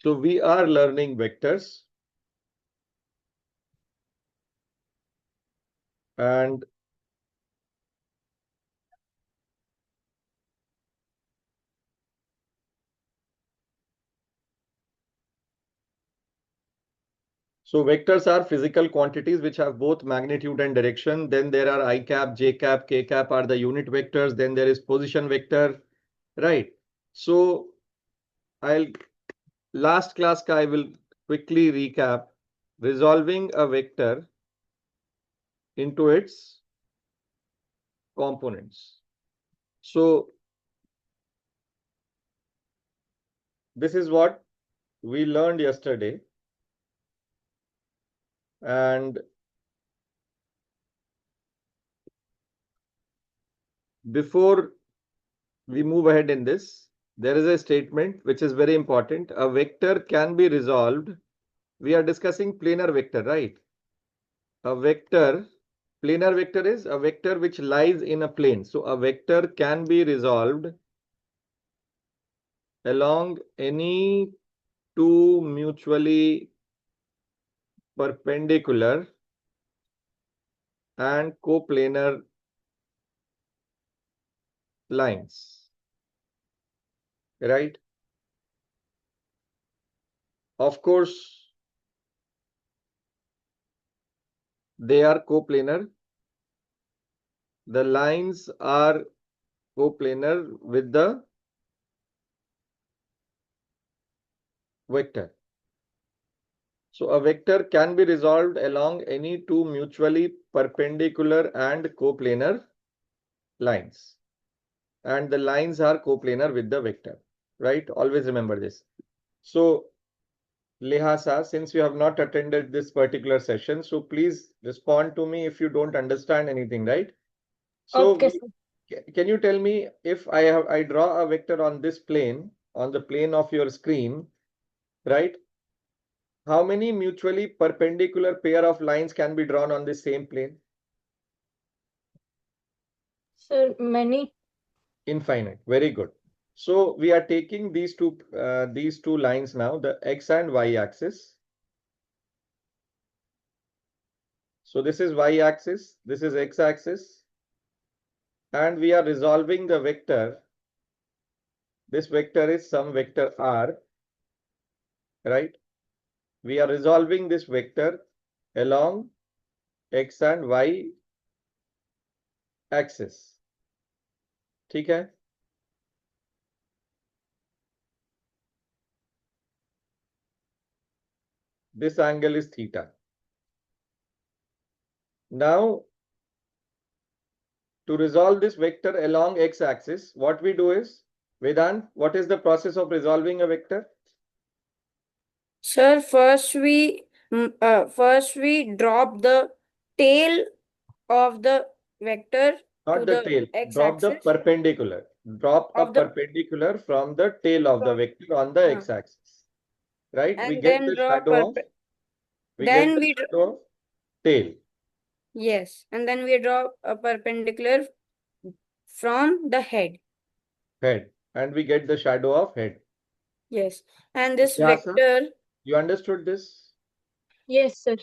So we are learning vectors, and so vectors are physical quantities which have both magnitude and direction. Then there are I cap, j cap, k cap are the unit vectors. Then there is position vector, right? So last class I will quickly recap. Resolving a vector into its components. So this is what we learned yesterday. And before we move ahead in this, there is a statement which is very important. A vector can be resolved. We are discussing planar vector, right? A vector, planar vector is a vector which lies in a plane. So a vector can be resolved along any two mutually perpendicular and coplanar lines, right? Of course, they are coplanar. The lines are coplanar with the vector. So a vector can be resolved along any two mutually perpendicular and coplanar lines. And the lines are coplanar with the vector, right? Always remember this. So Lihasa, since you have not attended this particular session, so please respond to me if you don't understand anything, right? So Okay, sir. can you tell me if I draw a vector on this plane, on the plane of your screen, right? How many mutually perpendicular pair of lines can be drawn on the same plane? Sir, many. Infinite. Very good. So we are taking these two lines now, the x and y axis. So this is y axis, this is x axis, and we are resolving the vector. This vector is some vector r, right? We are resolving this vector along x and y axis. ठीक है? This angle is theta. Now, to resolve this vector along x-axis, what we do is, Vedant, what is the process of resolving a vector? Sir, first we drop the tail of the vector Not to the the tail, drop the x-axis perpendicular. Drop a of the perpendicular from the tail of the vector on the x-axis. Right? We and get then the draw shadow of, we get then the we shadow of tail. yes, and then we draw a perpendicular from the head. Head. And we get the shadow of head. Yes, and this Yeah, sir. vector. You understood this? Yes, sir.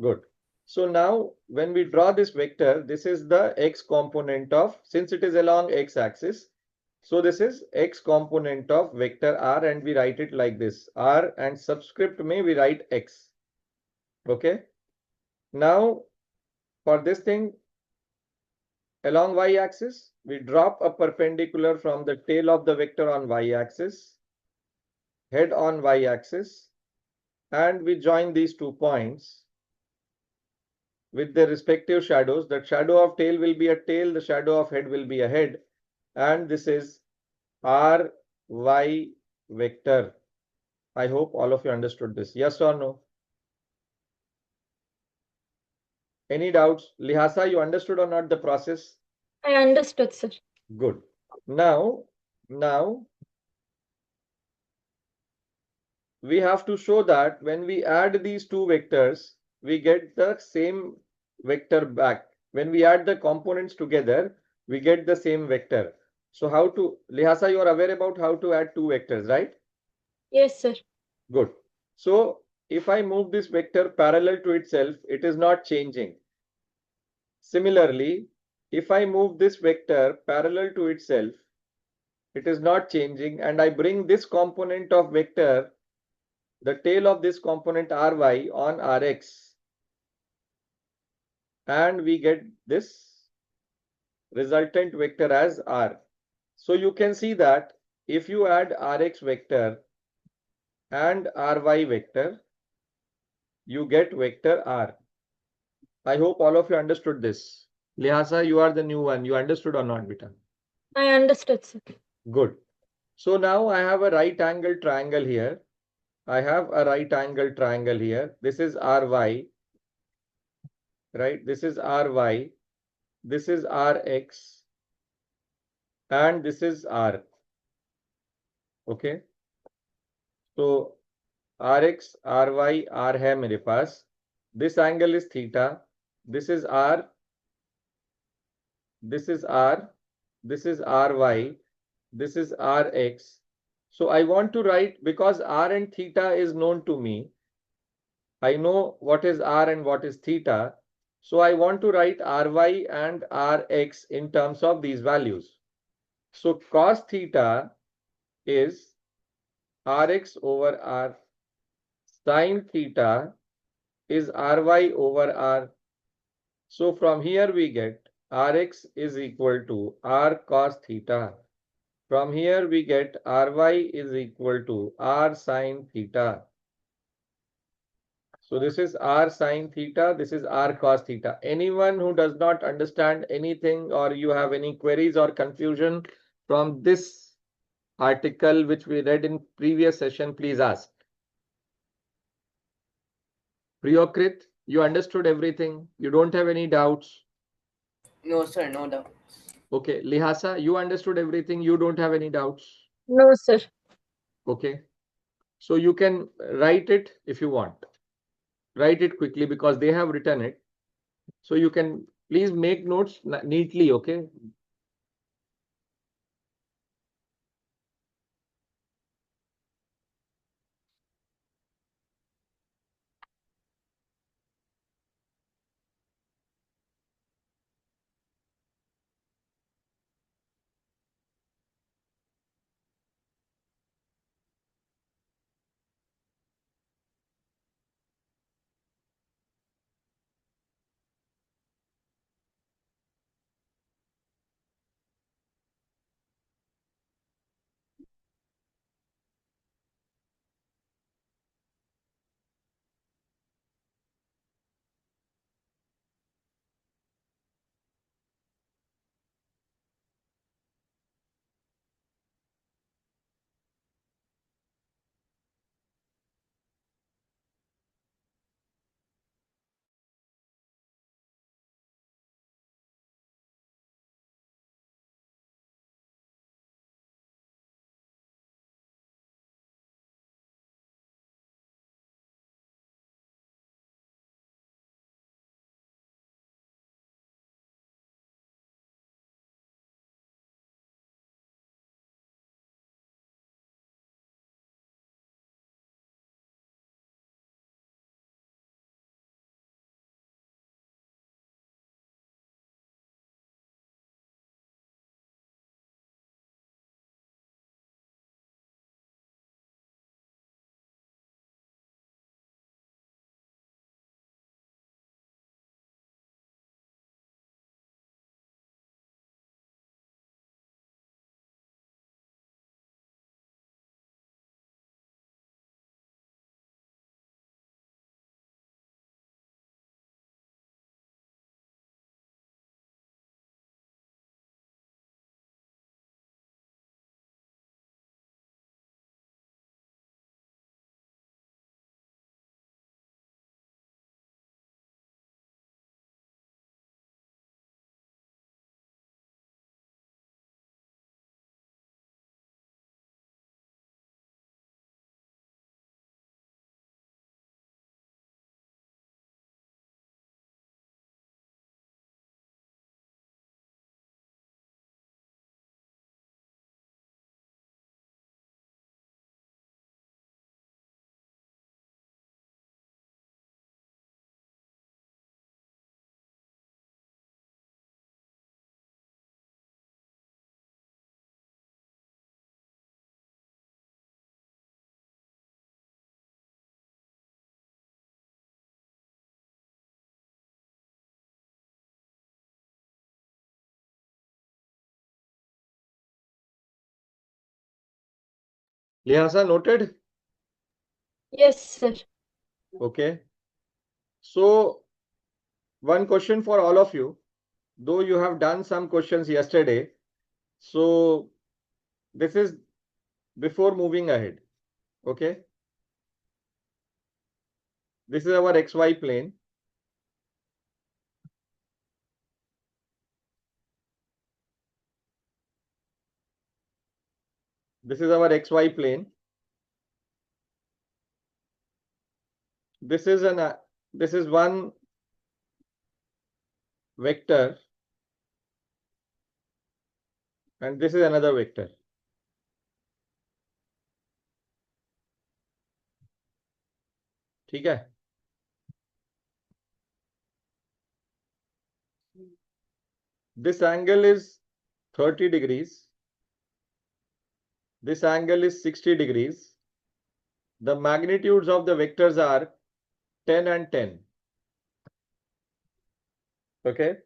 Good. So now when we draw this vector, this is the x component of, since it is along x-axis, so this is x component of vector r, and we write it like this, r, and subscript may we write x. Okay. Now for this thing along y-axis, we drop a perpendicular from the tail of the vector on y-axis, head on y-axis, and we join these 2 points with their respective shadows. The shadow of tail will be a tail, the shadow of head will be a head, and this is r y vector. I hope all of you understood this. Yes or no? Any doubts? Lihasa, you understood or not the process? I understood, sir. Good. Now we have to show that when we add these two vectors, we get the same vector back. When we add the components together, we get the same vector. So how to, Lihasa, you are aware about how to add two vectors, right? Yes, sir. Good. So if I move this vector parallel to itself, it is not changing. Similarly, if I move this vector parallel to itself, it is not changing, and I bring this component of vector, the tail of this component ry on rx, and we get this resultant vector as r. So you can see that if you add rx vector and ry vector, you get vector r. I hope all of you understood this. Lihasa, you are the new one. You understood or not, beta? I understood, sir. Good. So now I have a right angle triangle here. I have a right angle triangle here. This is ry, right? This is ry. This is rx. And this is r. Okay. So rx, ry, r है मेरे पास. This angle is theta. This is r. This is r. This is ry. This is rx. So I want to write, because r and theta is known to me. I know what is r and what is theta. So I want to write ry and rx in terms of these values. So cos theta is rx over r. Sin theta is ry over r. So from here we get rx is equal to r cos theta. From here we get ry is equal to r sin theta. So this is r sin theta, this is r cos theta. Anyone who does not understand anything, or you have any queries or confusion from this article which we read in previous session, please ask. Priyokrit, you understood everything? You don't have any doubts? No, sir, no doubt. Okay, Lihasa, you understood everything? You don't have any doubts? No, sir. Okay. So you can write it if you want. Write it quickly because they have written it. So you can please make notes neatly, okay? Lihasa, noted? Yes, sir. Okay. So, one question for all of you, though you have done some questions yesterday. So, this is before moving ahead. Okay. This is our XY plane. This is our XY plane. This is one vector and this is another vector. ठीक है? This angle is 30 degrees. This angle is 60 degrees. The magnitudes of the vectors are 10 and 10. Okay.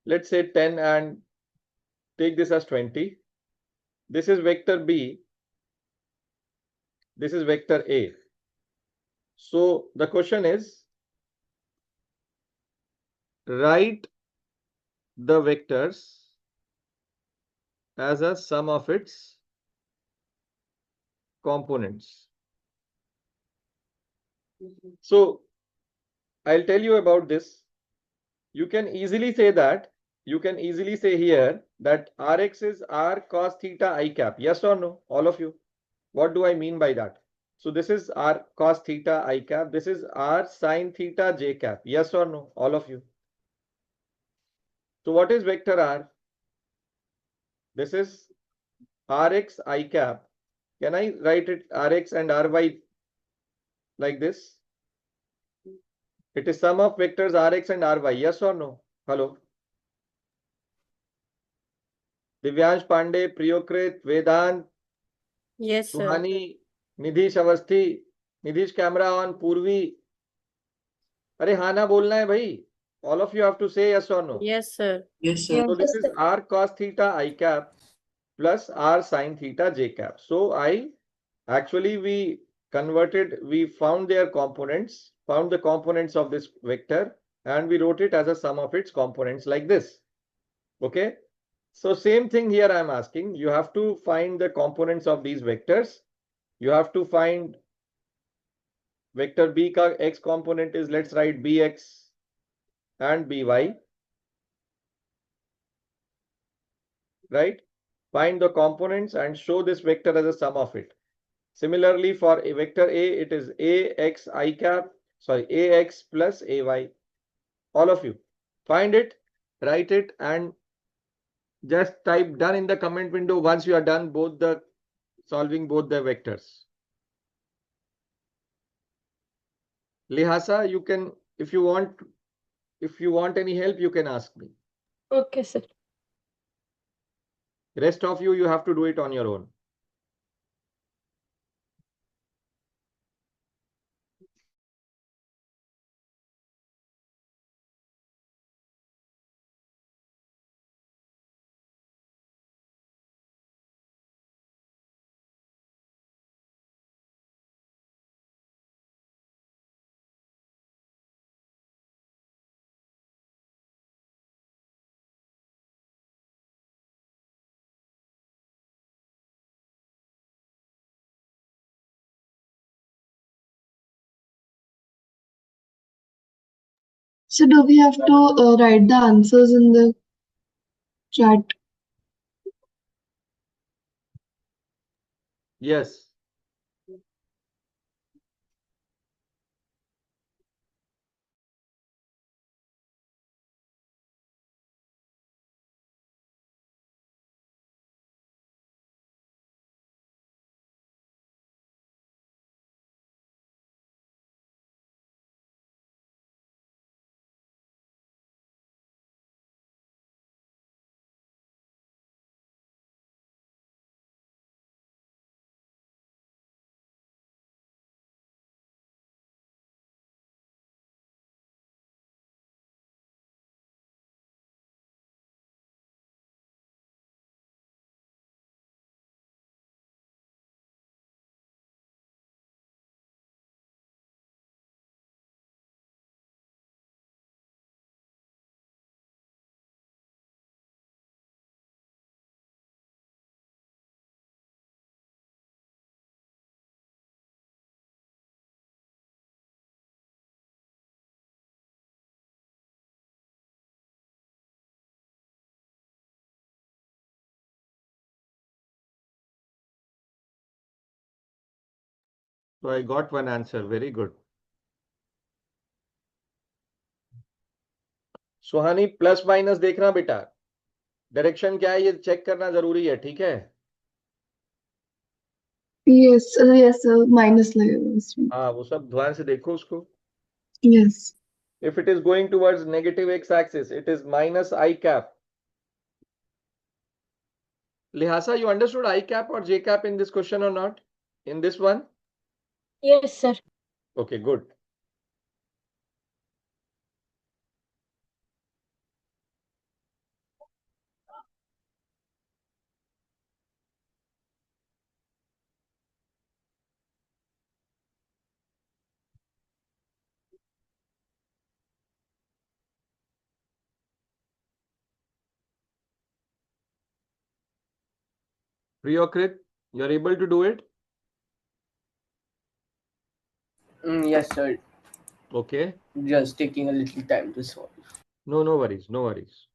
Let's say 10 and take this as 20. This is vector B. This is vector A. So the question is, write the vectors as a sum of its components. So I'll tell you about this. You can easily say here that Rx is R cos theta I cap. Yes or no? All of you. What do I mean by that? So this is R cos theta I cap. This is R sin theta j cap. Yes or no? All of you. So what is vector R? This is Rx I cap. Can I write it Rx and Ry like this? It is sum of vectors Rx and Ry. Yes or no? Hello. Divyansh Pandey, प्रियोकृत, Vedant, Yes, sir. Suhani, Nidhish Awasthi, Nidhish camera on, Purvi. अरे हाँ ना बोलना है भाई. All of you have to say yes or no. Yes, sir. Yes, sir. So this is R cos theta I cap plus R sin theta j cap. So we found their components, found the components of this vector, and we wrote it as a sum of its components like this. Okay. So same thing here I am asking. You have to find the components of these vectors. You have to find vector B ka x component is, let's write bx and by. Right? Find the components and show this vector as a sum of it. Similarly, for a vector A, it is ax I cap, sorry, ax plus ay. All of you find it, write it, and just type done in the comment window once you are done solving both the vectors. Lihasa, you can, if you want any help, you can ask me. Okay, sir. Rest of you have to do it on your own. So do we have to write the answers in the chat? Yes. So I got one answer. Very good. Suhani plus minus देखना बेटा, direction क्या है ये check करना जरूरी है, ठीक है? Yes, yes, minus layers. हाँ, वो सब ध्यान से देखो उसको. Yes. If it is going towards negative x-axis, it is minus I cap. Lihasa, you understood I cap or J cap in this question or not? In this one? Yes, sir. Okay, good. Priyokrit, you are able to do it? Yes, sir. Okay. Just taking a little time to solve. No, no worries, no worries.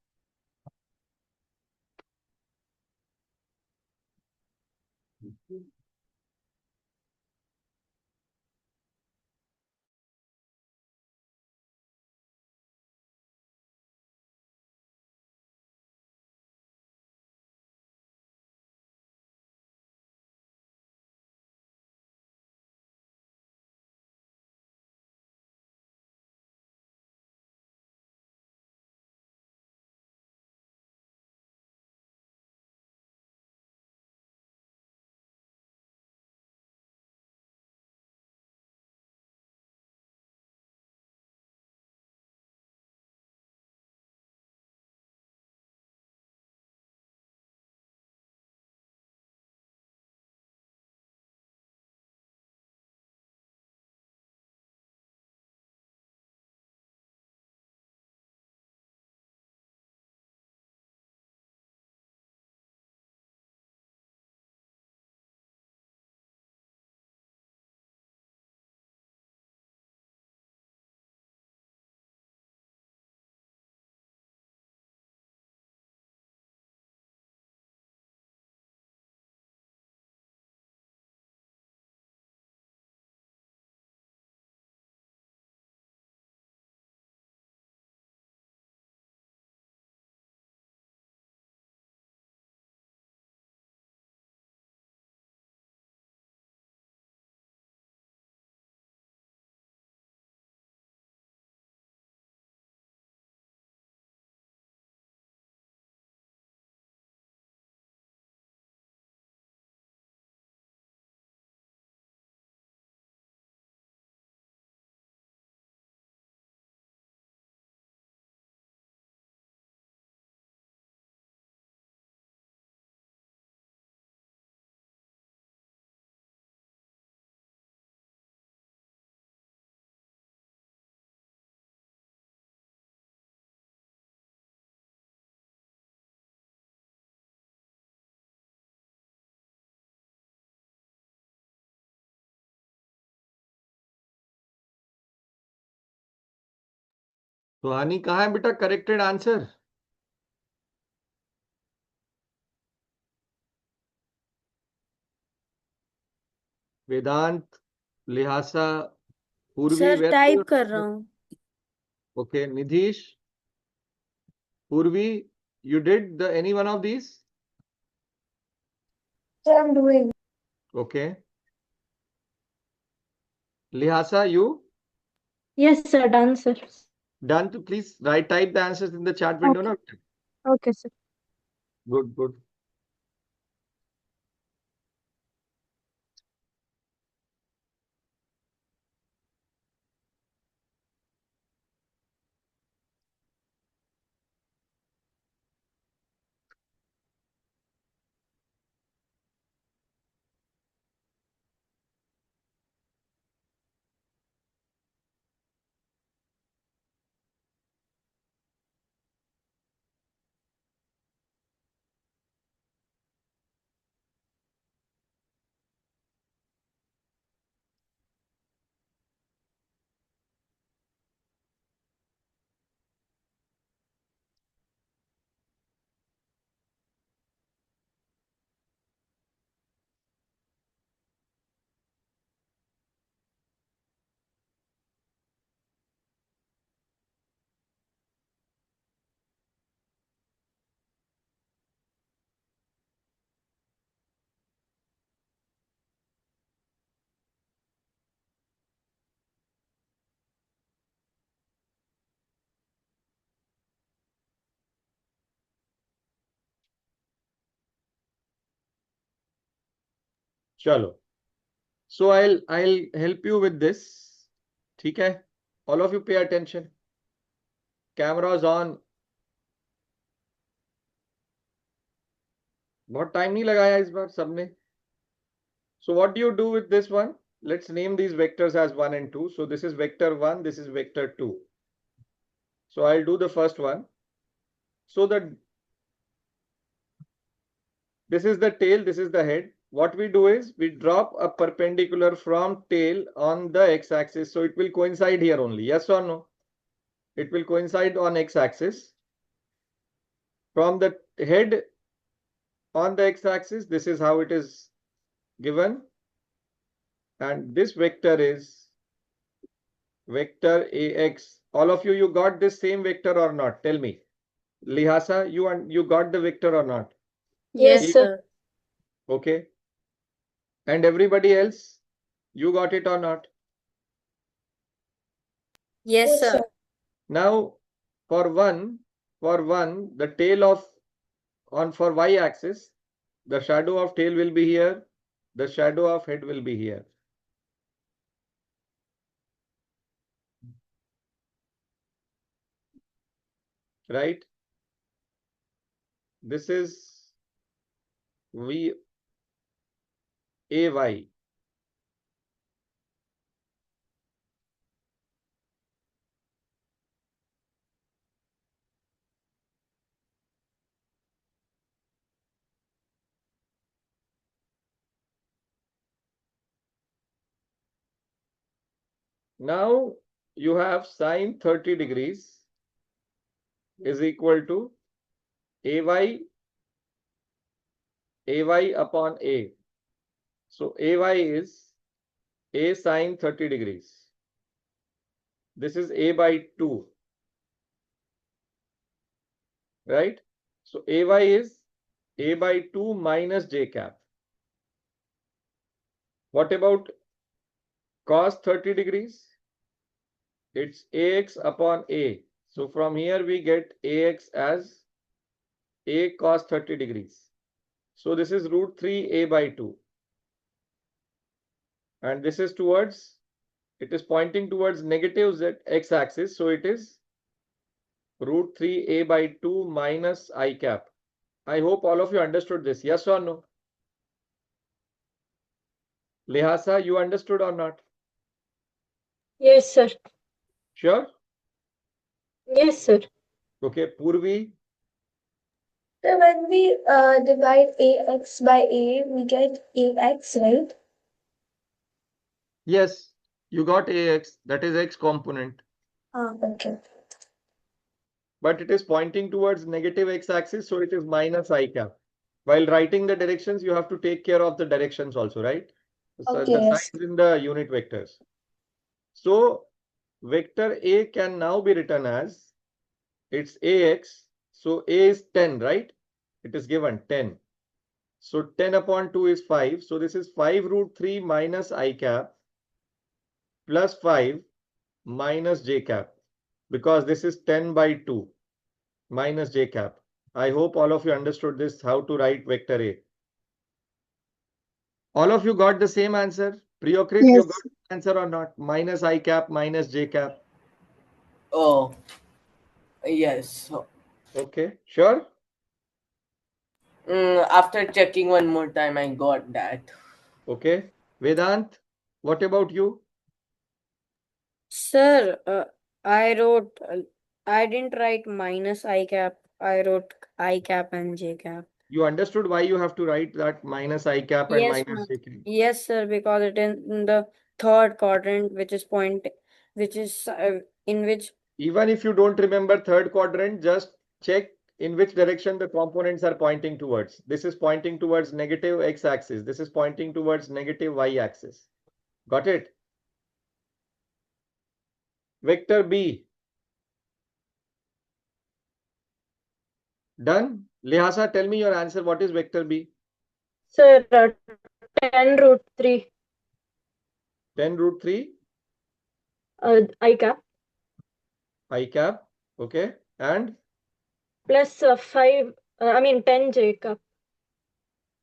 सुहानी कहाँ है बेटा corrected answer? वेदांत, लिहासा, पूर्वी, sir where are type you? कर रहा हूँ. Okay, Nidhish, Purvi, you did the any one of these? Sir, I'm doing. Okay. Lihasa, you Yes, sir. Done, sir. done? To please write type the answers in the chat window. Okay. No? Okay, sir. Good, good. चलो. So I'll help you with this. ठीक है? All of you pay attention. Cameras on. बहुत time नहीं लगाया इस बार सबने. So what do you do with this one? Let's name these vectors as 1 and 2. So this is vector 1, this is vector 2. So I'll do the first one. So this is the tail, this is the head. What we do is we drop a perpendicular from tail on the x-axis. So it will coincide here only. Yes or no? It will coincide on x-axis. From the head on the x-axis, this is how it is given. And this vector is vector ax. All of you got this same vector or not? Tell me. Lihasa, you got the vector or not? Yes, sir. Okay. And everybody else, you got it or not? Yes, sir. Now, for one, the tail of for y-axis, the shadow of tail will be here. The shadow of head will be here. Right? This is VAY. Now you have sine 30 degrees is equal to AY upon A. So AY is A sine 30 degrees. This is A by 2. Right? So AY is A by 2 minus J cap. What about cos 30 degrees? It's AX upon A. So from here we get AX as A cos 30 degrees. So this is root 3 A by 2. And this is it is pointing towards negative Z X axis. So it is root 3 A by 2 minus I cap. I hope all of you understood this. Yes or no? Lihasa, you understood or not? Yes, sir. Sure? Yes, sir. Okay, Purvi. So when we divide ax by a, we get ax, right? Yes, you got AX, that is X component. Okay. But it is pointing towards negative X axis, so it is minus I cap. While writing the directions, you have to take care of the directions also, right? So Okay, the yes. signs in the unit vectors. So vector A can now be written as it's AX. So A is 10, right? It is given 10. So 10 upon 2 is 5. So this is 5 root 3 minus I cap plus 5 minus J cap, because this is 10 by 2 minus J cap. I hope all of you understood this, how to write vector A. All of you got the same answer? Priyokrit, you got Yes. the answer or not? Minus I cap minus J cap. Oh, yes. Okay, sure? After checking one more time, I got that. Okay. Vedant, what about you? Sir, I didn't write minus I cap. I wrote I cap and J cap. You understood why you have to write that minus I cap and Yes, minus ma'am. J cap? Yes, sir, because it is in the third quadrant, in which Even if you don't remember third quadrant, just check in which direction the components are pointing towards. This is pointing towards negative X axis. This is pointing towards negative Y axis. Got it? Vector B. Done? Lihasa, tell me your answer. What is vector B? Sir, 10 root 3 10 root 3 I cap I cap. Okay. And plus 10 J cap.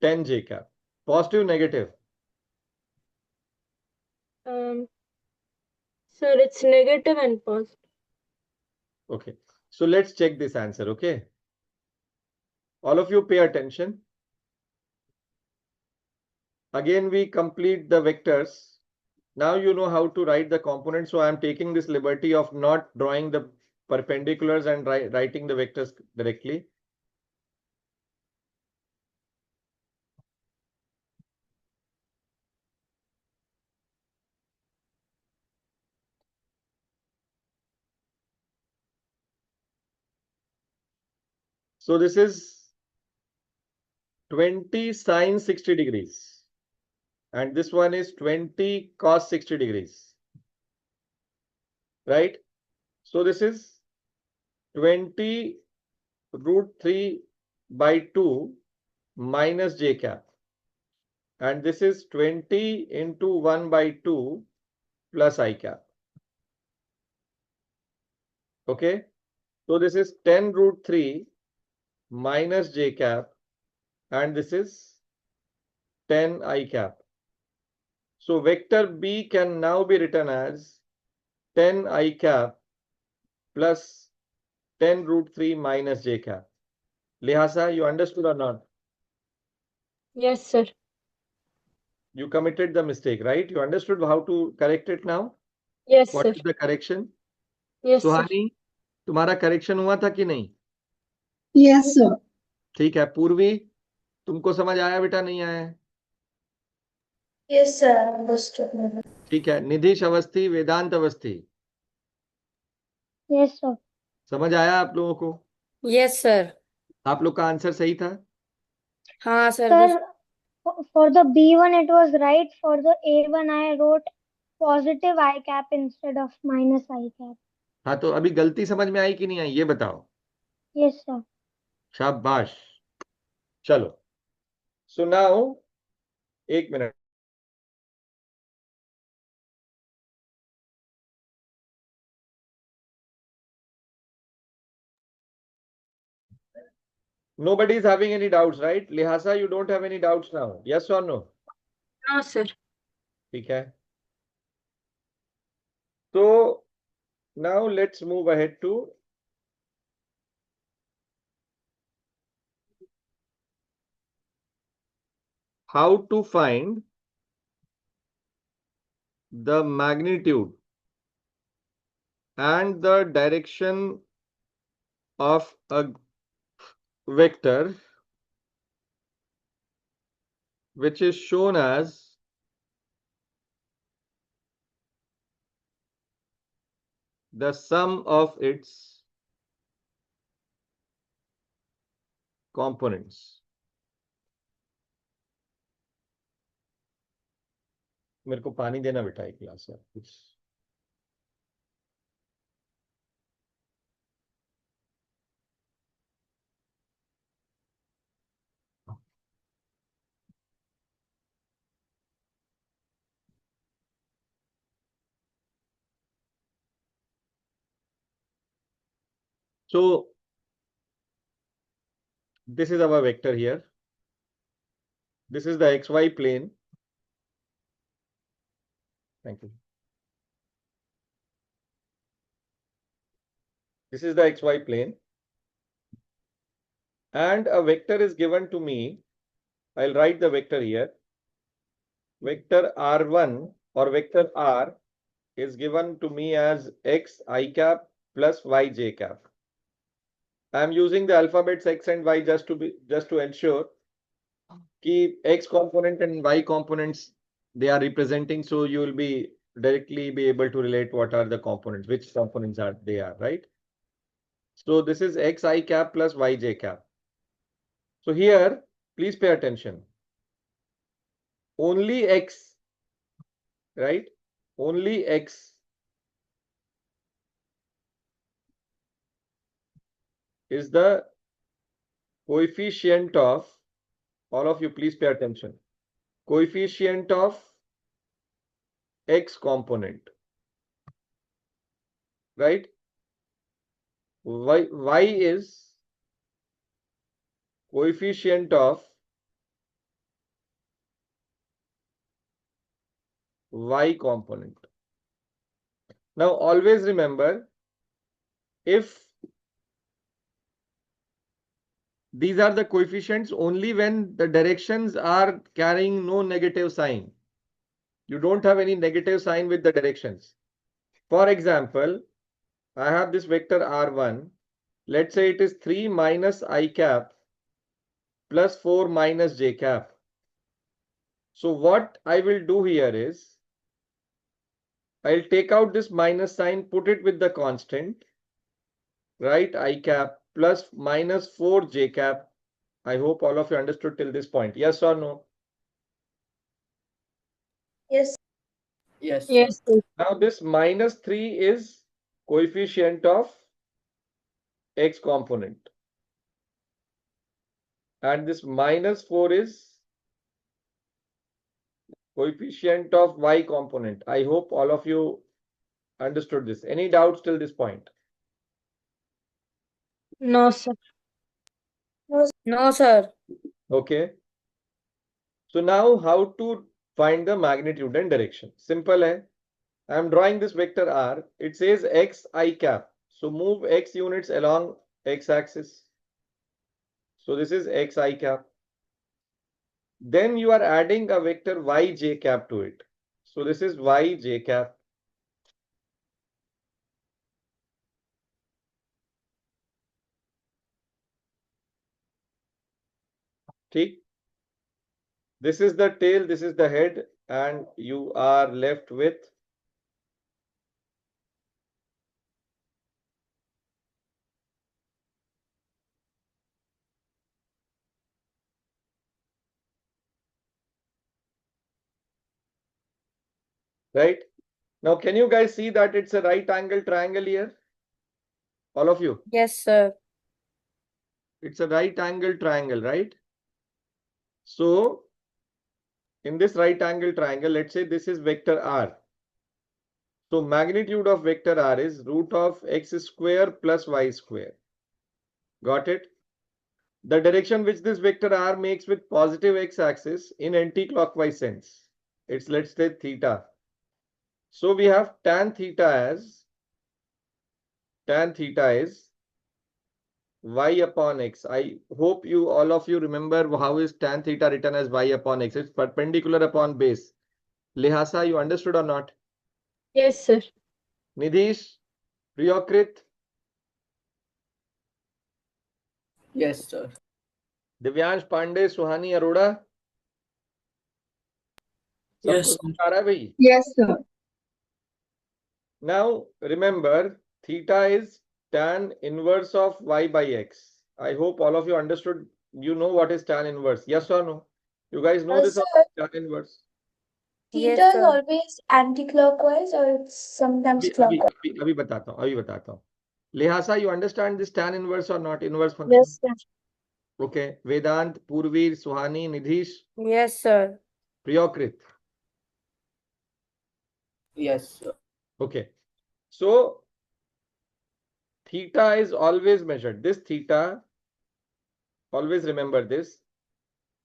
10 J cap. Positive, negative. Sir, it's negative and positive. Okay. So let's check this answer. Okay. All of you pay attention. Again, we complete the vectors. Now you know how to write the components. So I am taking this liberty of not drawing the perpendiculars and writing the vectors directly. So this is 20 sine 60 degrees. And this one is 20 cos 60 degrees. Right? So this is 20 root 3 by 2 minus j cap. And this is 20 into 1 by 2 plus I cap. Okay. So this is 10 root 3 minus j cap. And this is 10 I cap. So vector B can now be written as 10 I cap plus 10 root 3 minus j cap. Lihasa, you understood or not? Yes, sir. You committed the mistake, right? You understood how to correct it now? Yes, What sir. is the correction? Yes, sir. सुहानी, तुम्हारा correction हुआ था कि नहीं? Yes, sir. ठीक है. पूर्वी, तुमको समझ आया बेटा नहीं आया? Yes, sir. Understood. ठीक है. निधिश अवस्थी, वेदांत अवस्थी, Yes, sir. समझ आया आप लोगों को? Yes, sir. आप लोग का आंसर सही था? हाँ sir Sir, for the B1 it was right. For the A1 I wrote positive I cap instead of minus I cap. हाँ, तो अभी गलती समझ में आई कि नहीं आई ये बताओ. Yes, sir. शाबाश. चलो. So now, एक minute. Nobody is having any doubts, right? Lihasa, you don't have any doubts now. Yes or no? No, sir. ठीक है. So now let's move ahead to how to find the magnitude and the direction of a vector which is shown as the sum of its components. मेरे को पानी देना बेटा एक गिलास यार कुछ. So this is our vector here. This is the xy plane. Thank you. This is the xy plane. And a vector is given to me. I'll write the vector here. Vector R1 or vector R is given to me as x I cap plus y j cap. I am using the alphabets x and y just to ensure कि x component and y components they are representing, so you will be directly be able to relate what are the components, which components are they are, right? So this is x I cap plus y j cap. So here, please pay attention. Only x, right? Only x is the coefficient of, all of you please pay attention, coefficient of x component, right? Y is coefficient of y component. Now always remember, if these are the coefficients only when the directions are carrying no negative sign. You don't have any negative sign with the directions. For example, I have this vector R1. Let's say it is 3 minus I cap plus 4 minus j cap. So what I will do here is, I'll take out this minus sign, put it with the constant, right? I cap plus minus 4 j cap. I hope all of you understood till this point. Yes or no? Yes. Yes, sir. Yes, sir. Now this minus 3 is coefficient of x component. And this minus 4 is coefficient of y component. I hope all of you understood this. Any doubts till this point? No, sir. No, sir. Okay. So now how to find the magnitude and direction? Simple hai. I am drawing this vector r. It says x I cap. So move x units along x axis. So this is x I cap. Then you are adding a vector y j cap to it. So this is y j cap. ठीक? This is the tail, this is the head, and you are left with right? Now, can you guys see that it's a right angle triangle here? All of you. Yes, sir. It's a right angle triangle, right? So, in this right angle triangle, let's say this is vector r. So, magnitude of vector r is root of x square plus y square. Got it? The direction which this vector r makes with positive x-axis in anti-clockwise sense. It's, let's say, theta. So, we have tan theta is y upon x. I hope you all of you remember how is tan theta written as y upon x. It's perpendicular upon base. Lihasa, you understood or not? Yes, sir. Nidhish, Priyokrit, Yes, sir. Divyansh Pandey, Suhani Arora. Yes, सबको sir. समझ आ रहा है भाई? Yes, sir. Now remember, theta is tan inverse of y by x. I hope all of you understood. You know what is tan inverse. Yes or no? You guys know this Sir, tan inverse? Yes, theta is sir. always anti-clockwise or it's sometimes clockwise. अभी बताता हूँ. Lihasa, you understand this tan inverse or not? Inverse function. Yes, sir. Okay. Vedant, Purvi, Suhani, Nidhish, Yes, sir. Priyokrit. Yes, sir. Okay. So theta is always measured. This theta, always remember this.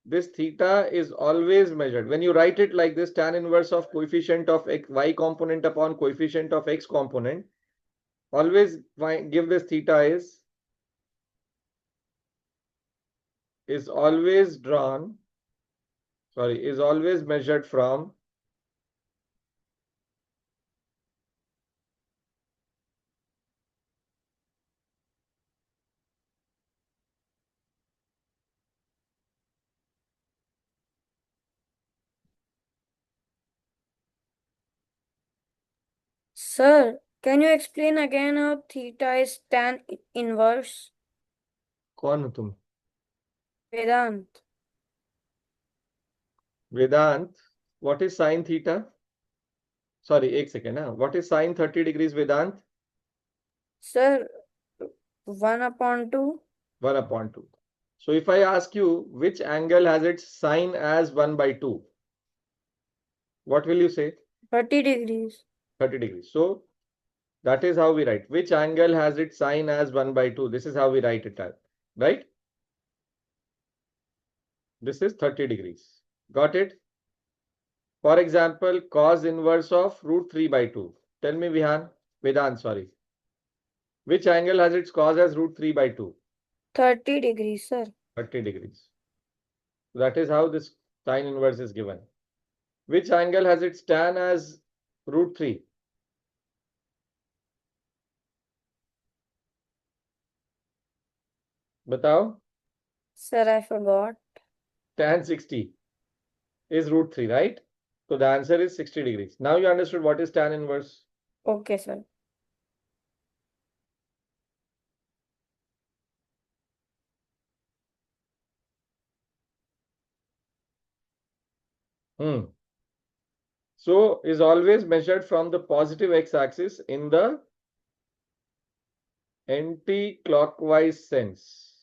This theta is always measured. When you write it like this, tan inverse of coefficient of x, y component upon coefficient of x component, always give this theta is always drawn, sorry, is always measured from Sir, can you explain again how theta is tan inverse? कौन हो तुम? Vedant. Vedant, what is sine theta? Sorry, एक second. What is sine 30 degrees, Vedant? Sir, 1/2. 1/2. So if I ask you which angle has its sine as 1/2, what will you say? 30 degrees. 30 degrees. So that is how we write. Which angle has its sine as 1/2? This is how we write it, right? This is 30 degrees. Got it? For example, cos inverse of root 3 by 2. Tell me, Vedant, sorry. Which angle has its cos as root 3 by 2? 30 degrees, sir. 30 degrees. That is how this sine inverse is given. Which angle has its tan as root 3? Batao. Sir, I forgot. Tan 60 is root 3, right? So the answer is 60 degrees. Now you understood what is tan inverse. Okay, sir. So is always measured from the positive x-axis in the anti-clockwise sense.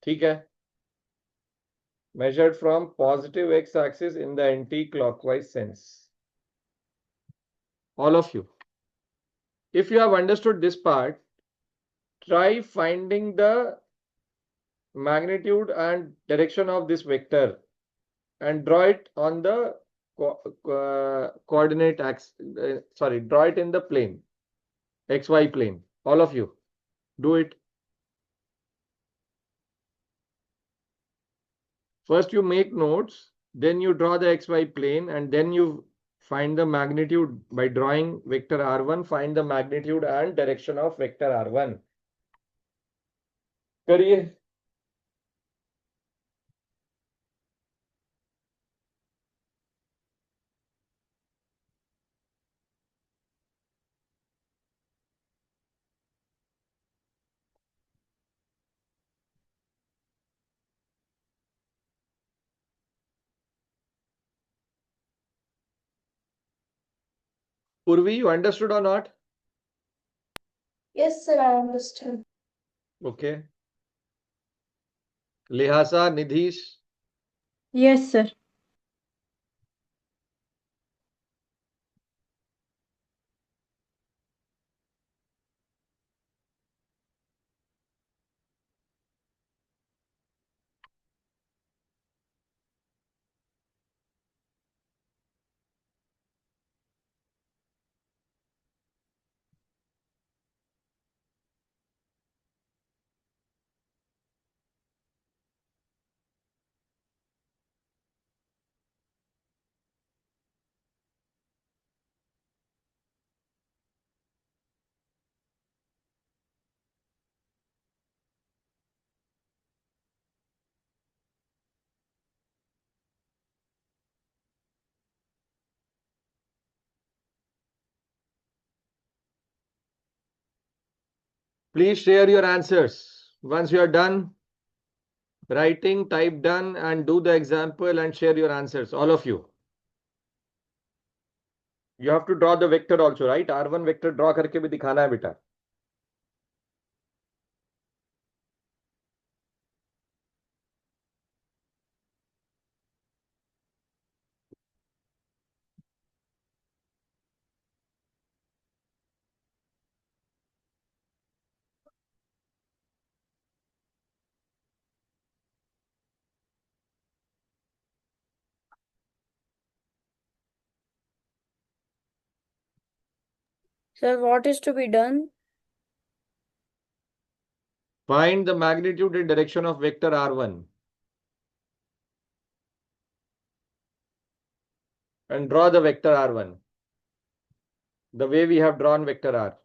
ठीक है? Measured from positive x-axis in the anti-clockwise sense. All of you. If you have understood this part, try finding the magnitude and direction of this vector and draw it on the coordinate axis. Sorry, draw it in the plane, xy plane. All of you, do it. First you make notes, then you draw the xy plane, and then you find the magnitude by drawing vector r1. Find the magnitude and direction of vector r1. करिए. Purvi, you understood or not? Yes, sir, I understand. Okay. Lihasa, Nidhish. Yes, sir. Please share your answers. Once you are done writing, type done and do the example and share your answers. All of you. You have to draw the vector also, right? R1 vector draw करके भी दिखाना है बेटा. Sir, what is to be done? Find the magnitude and direction of vector R1 and draw the vector R1 the way we have drawn vector R.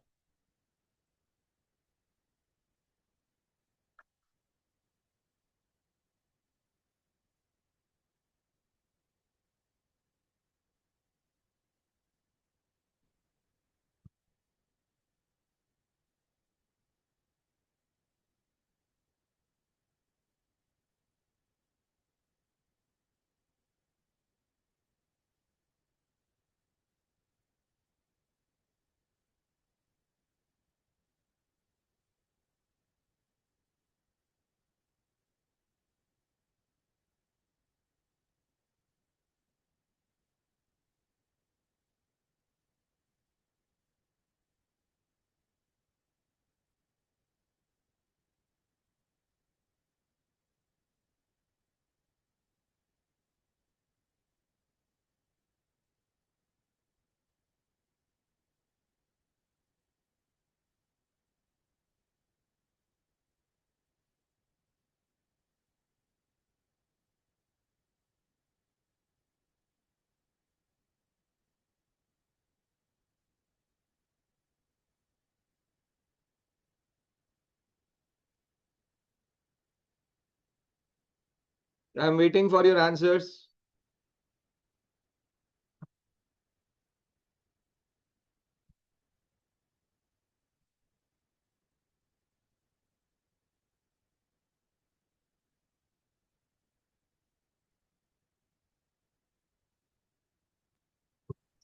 I'm waiting for your answers.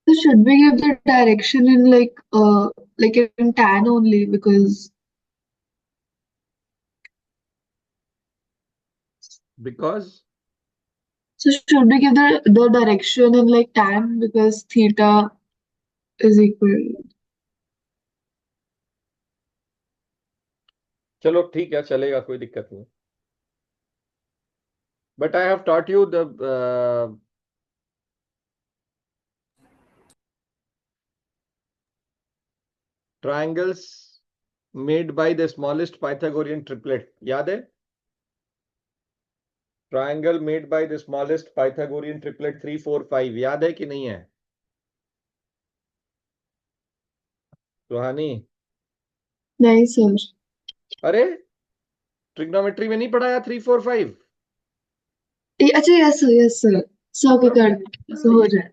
So should we give the direction in like in tan only because Because so should we give the direction in like tan because theta is equal? चलो ठीक है चलेगा कोई दिक्कत नहीं. But I have taught you the triangles made by the smallest Pythagorean triplet. याद है? Triangle made by the smallest Pythagorean triplet 3, 4, 5. याद है कि नहीं है? सुहानी. नहीं सर. अरे ट्रिग्नोमेट्री में नहीं पढ़ाया 3, 4, 5? अच्छा यस सर सर के कर सो हो जाए.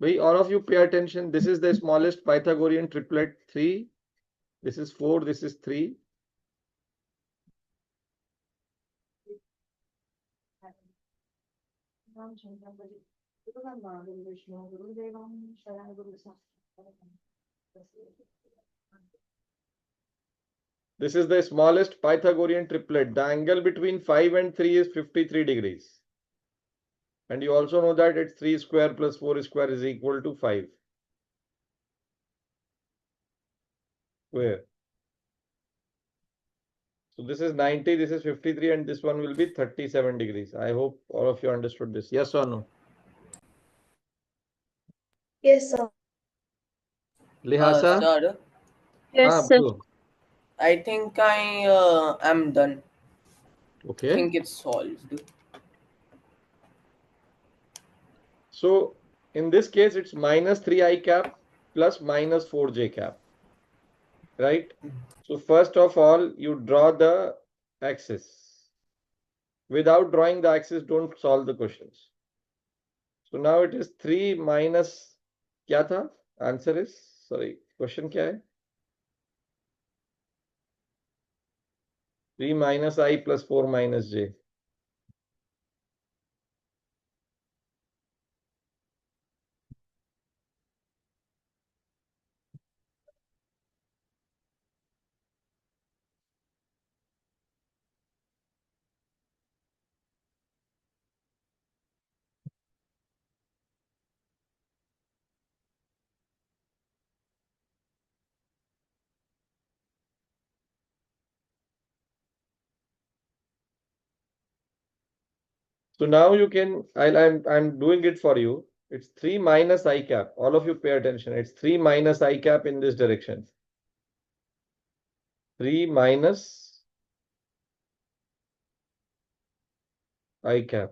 भाई all of you pay attention. This is the smallest Pythagorean triplet 3. This is 4. This is 3. This is the smallest Pythagorean triplet. The angle between 5 and 3 is 53 degrees. And you also know that it's 3 square plus 4 square is equal to 5. Where? So this is 90, this is 53, and this one will be 37 degrees. I hope all of you understood this. Yes or no? Yes, sir. Lihasa? Sir, Yes, sir. Bro. I think I am done. I Okay. think it's solved. So in this case, it's minus 3i cap plus minus 4j cap. Right? So first of all, you draw the axis. Without drawing the axis, don't solve the questions. So now it is 3 minus क्या था? Answer is, sorry, question क्या है? 3 minus I plus 4 minus j. So now you can, I'm doing it for you. It's 3 minus I cap. All of you pay attention. It's 3 minus I cap in this direction. 3 minus I cap.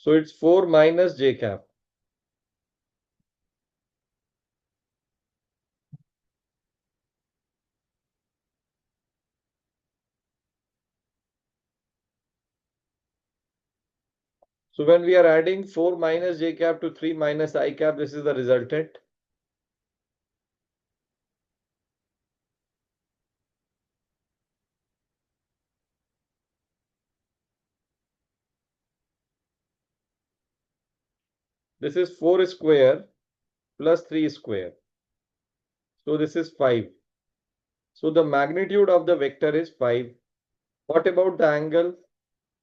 So it's 4 minus j cap. So when we are adding 4 minus j cap to 3 minus I cap, this is the resultant. This is 4 square plus 3 square. So this is 5. So the magnitude of the vector is 5. What about the angle?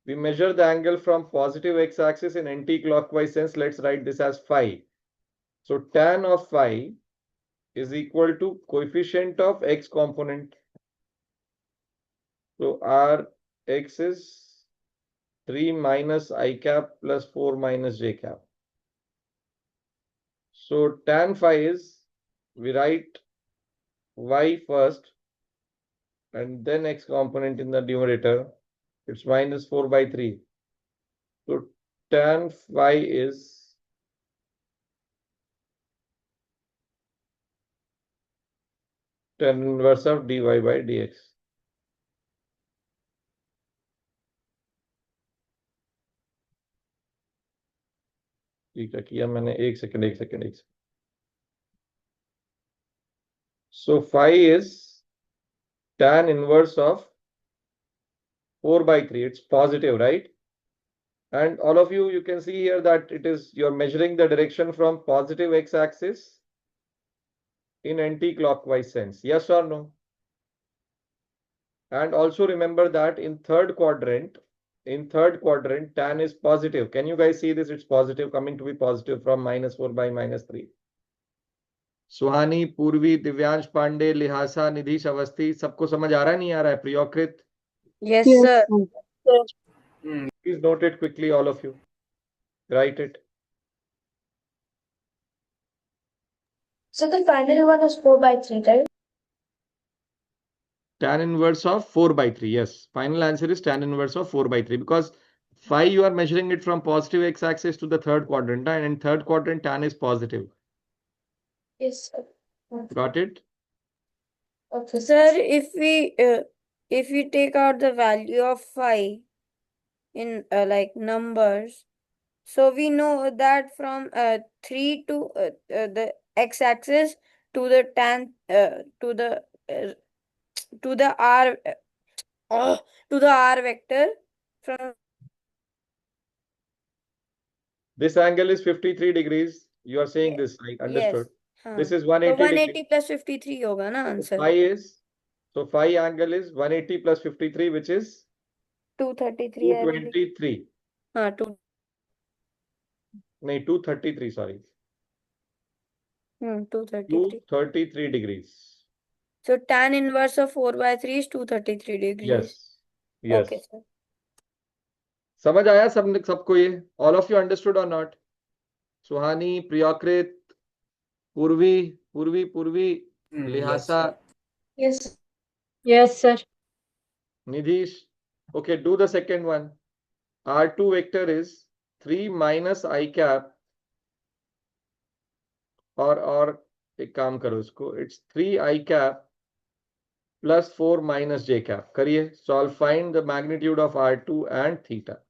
We measure the angle from positive x-axis in anti-clockwise sense. Let's write this as phi. So tan of phi is equal to coefficient of x component. So our x is 3 minus I cap plus 4 minus j cap. So tan phi is, we write y first and then x component in the numerator. It's minus 4/3. So tan phi is tan inverse of dy by dx. ठीक है, किया मैंने. एक second. So phi is tan inverse of 4/3. It's positive, right? And all of you can see here that you're measuring the direction from positive x-axis in anti-clockwise sense. Yes or no? And also remember that in third quadrant, tan is positive. Can you guys see this? It's positive, coming to be positive from -4/-3. सुहानी, पूर्वी, दिव्यांश पांडे, लिहासा, निधीश अवस्थी, सबको समझ आ रहा है, नहीं आ रहा है? प्रियोकृत, Yes, Yes, sir. sir. please note it quickly, all of you. Write it. So the final one is 4/3, right? Tan inverse of 4/3. Yes, final answer is tan inverse of 4/3, because phi you are measuring it from positive x-axis to the third quadrant, and in third quadrant tan is positive. Yes, sir. Got it? Okay. Sir, if we take out the value of phi in like numbers, so we know that from 3 to the x-axis to the tan to the r to the r vector from This angle is 53 degrees. You are saying this, right? Understood. yes. This is So 180 180 degrees. plus 53 होगा ना answer. Phi angle is 180 plus 53, which is 233 है. 223. हाँ, 233, sorry. 233. 233 degrees. So tan inverse of 4/3 is 233 degrees. Yes. Okay, sir. समझ आया सबको ये? All of you understood or not? सुहानी, प्रियाकृत, पूर्वी, लिहासा, Yes. Yes, sir. Nidheesh. Okay, do the second one. R2 vector is 3 minus I cap, और एक काम करो इसको, it's 3 I cap plus 4 minus J cap. करिए. Solve, find the magnitude of R2 and theta.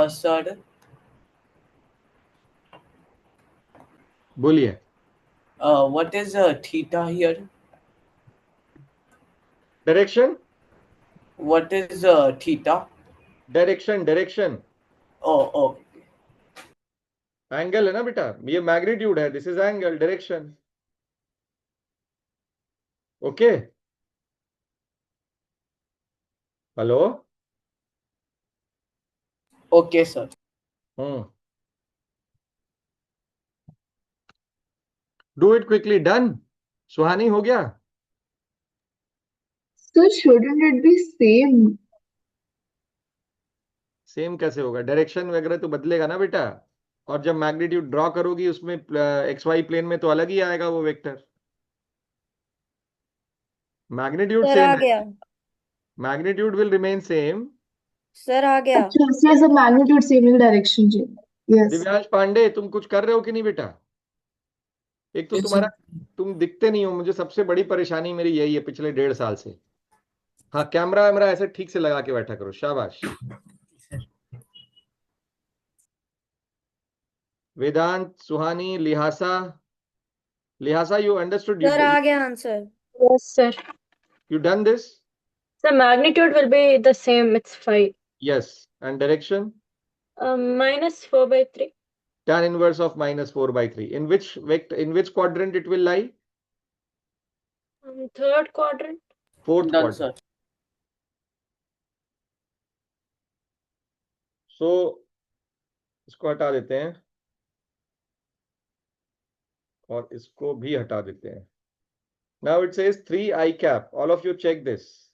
Sir, बोलिए. what is theta here? Direction? What is theta? Direction. Oh. Angle है ना बेटा, ये मैग्नीट्यूड है. This is angle, direction. Okay. Hello. Okay, sir. Do it quickly. Done. Suhani, हो गया? So shouldn't it be same? Same कैसे होगा? डायरेक्शन वगैरह तो बदलेगा ना बेटा. और जब मैग्नीट्यूड ड्रॉ करोगी उसमें एक्स वाई प्लेन में तो अलग ही आएगा वो वेक्टर. मैग्नीट्यूड सर सेम आ है. गया. Magnitude will remain same. Sir आ गया. Yes, the magnitude same in direction change. Yes. Divyansh Pandey, तुम कुछ कर रहे हो कि नहीं बेटा? एक तो Yes, तुम्हारा, तुम दिखते नहीं हो. मुझे सबसे बड़ी परेशानी मेरी यही है पिछले 1.5 साल से. हाँ, कैमरा वैमरा ऐसे ठीक से लगा के बैठा करो, शाबाश। वेदांत, सुहानी, लिहासा, you understood? Sir, आ गया answer. Yes, sir. You done this? The magnitude will be the same. It's 5. Yes. And direction? Minus 4 by 3. Tan inverse of minus 4 by 3. In which vector, in which quadrant it will lie? Third quadrant. Fourth Done, quadrant. sir. So इसको हटा देते हैं और इसको भी हटा देते हैं. Now it says 3 I cap. All of you check this.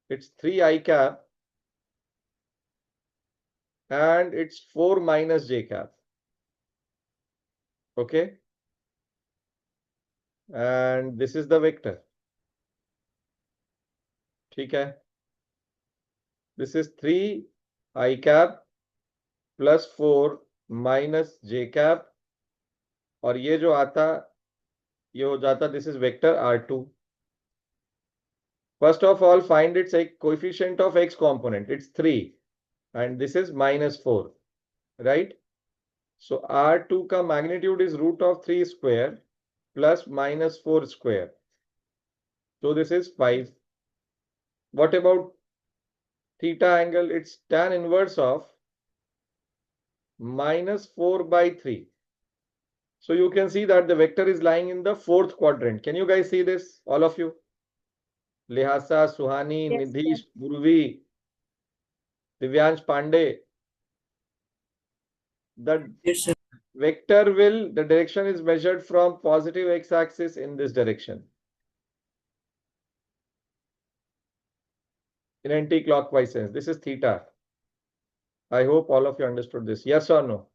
It's 3 I cap and it's 4 minus j cap. Okay. And this is the vector. ठीक है. This is 3 I cap plus 4 minus j cap. और ये जो आता ये हो जाता, this is vector R2. First of all, find its coefficient of x component. It's 3 and this is minus 4, right? So R2 का magnitude is root of 3 square plus minus 4 square. So this is 5. What about theta angle? It's tan inverse of minus 4 by 3. So you can see that the vector is lying in the fourth quadrant. Can you guys see this? All of you? Lihasa, Suhani, Yes, Nidhi, sir. Purvi, Divyansh Pandey. The Yes, sir. vector will, the direction is measured from positive x-axis in this direction. In anti-clockwise sense. This is theta. I hope all of you understood this. Yes or no?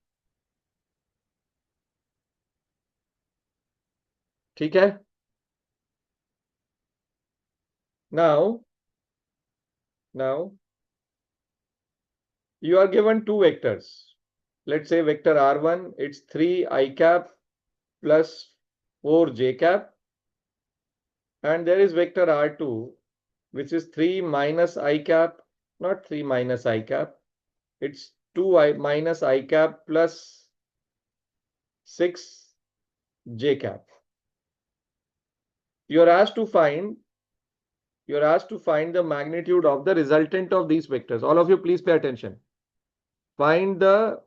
ठीक है? Now, you are given two vectors. Let's say vector R1, it's 3 I cap plus 4 j cap. And there is vector R2, which is 3 minus I cap, not 3 minus I cap. It's 2 I minus I cap plus 6 j cap. You are asked to find the magnitude of the resultant of these vectors. All of you, please pay attention. Find the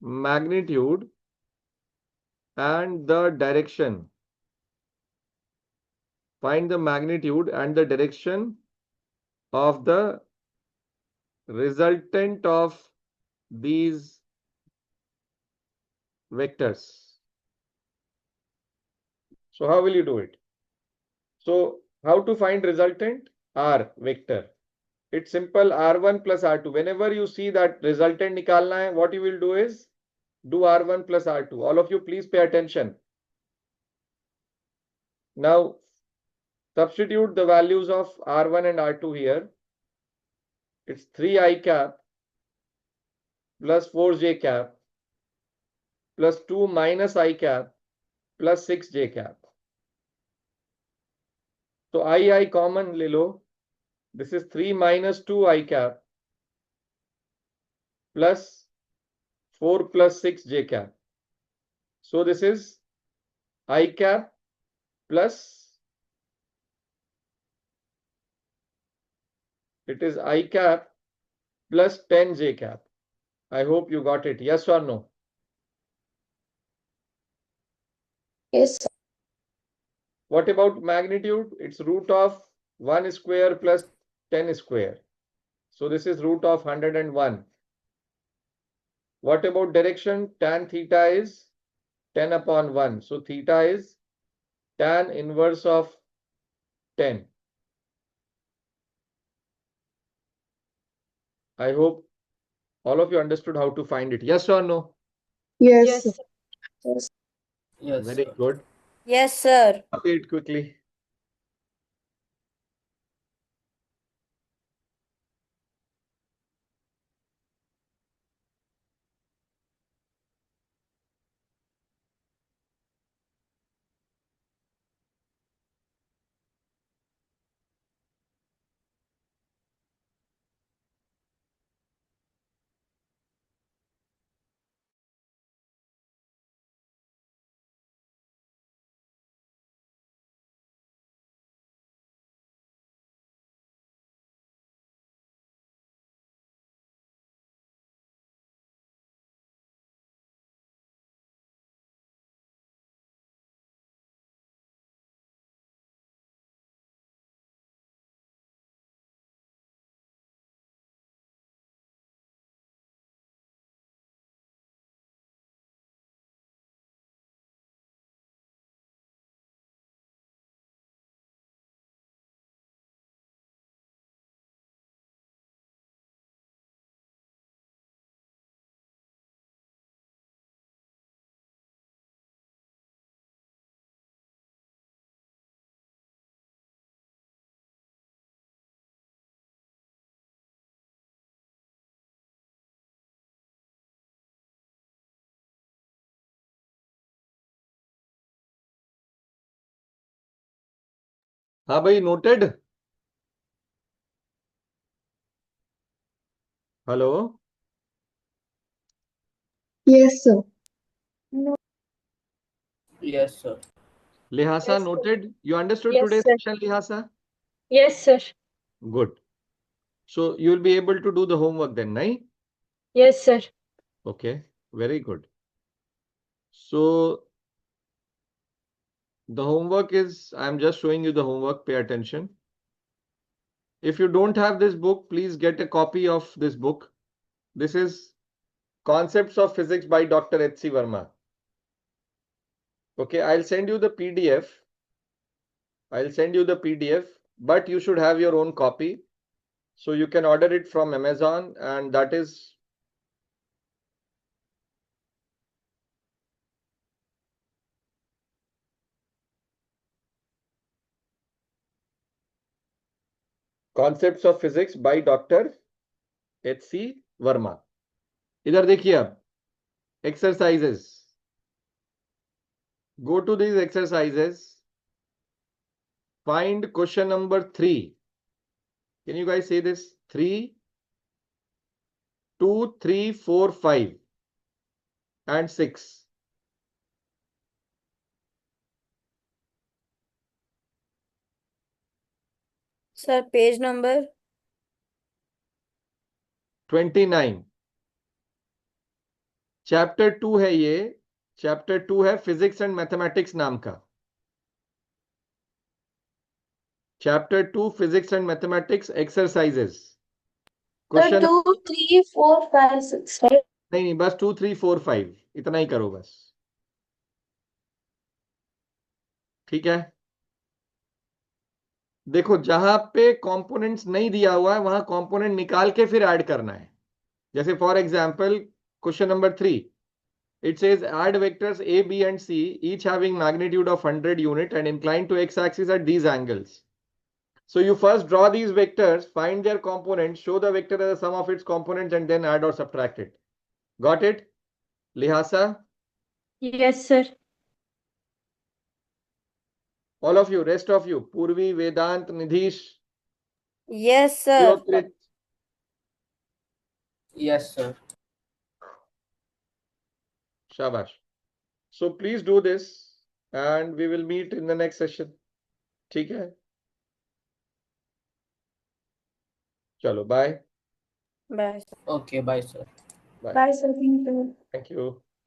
magnitude and the direction. Find the magnitude and the direction of the resultant of these vectors. So how will you do it? So how to find resultant? R vector. It's simple, R1 plus R2. Whenever you see that resultant nikalna hai, what you will do is do R1 plus R2. All of you, please pay attention. Now substitute the values of R1 and R2 here. It's 3 I cap plus 4 j cap plus 2 minus I cap plus 6 j cap. So I common le lo. This is 3 minus 2 I cap plus 4 plus 6 j cap. So this is I cap plus, it is I cap plus 10 j cap. I hope you got it. Yes or no? Yes, sir. What about magnitude? It's root of 1 square plus 10 square. So this is root of 101. What about direction? Tan theta is 10 upon 1. So theta is tan inverse of 10. I hope all of you understood how to find it. Yes or no? Yes, Yes, sir. sir. Yes. Yes, Very sir. good. Yes, sir. Copy it quickly. हाँ भाई, noted. Hello, Yes, sir. Yes, sir. Lihasa, Yes, sir. noted. You understood Yes, today's sir. session, Lihasa? Yes, sir. Good. So you will be able to do the homework then, right? Yes, sir. Okay, very good. So the homework is, I'm just showing you the homework, pay attention. If you don't have this book, please get a copy of this book. This is Concepts of Physics by Dr. H.C. Verma. Okay, I'll send you the PDF. I'll send you the PDF, but you should have your own copy. So you can order it from Amazon, and that is Concepts of Physics by Dr. H.C. Verma. इधर देखिए अब exercises. Go to these exercises. Find question number 3. Can you guys say this? 3, 2, 3, 4, 5 and 6. Sir, page number? 29. Chapter 2 है ये. Chapter 2 है physics and mathematics नाम का. Chapter 2 physics and mathematics exercises. Sir, question 2, 3, 4, 5, 6, right? नहीं, बस 2, 3, 4, 5 इतना ही करो बस. ठीक है. देखो, जहां पे कंपोनेंट्स नहीं दिया हुआ है वहां कंपोनेंट निकाल के फिर ऐड करना है. जैसे for example question number 3, it says add vectors a, b and c each having magnitude of 100 unit and inclined to x-axis at these angles. So you first draw these vectors, find their components, show the vector as a sum of its components and then add or subtract it. Got it? Lihasa? Yes, sir. All of you, rest of you, Purvi, Vedant, Nidhish, Yes, sir. Deokrit. Yes, sir. Shabash. So please do this and we will meet in the next session. ठीक है? चलो, bye. Bye. Okay, bye, sir. Bye. Bye, sir. Thank you. Thank you.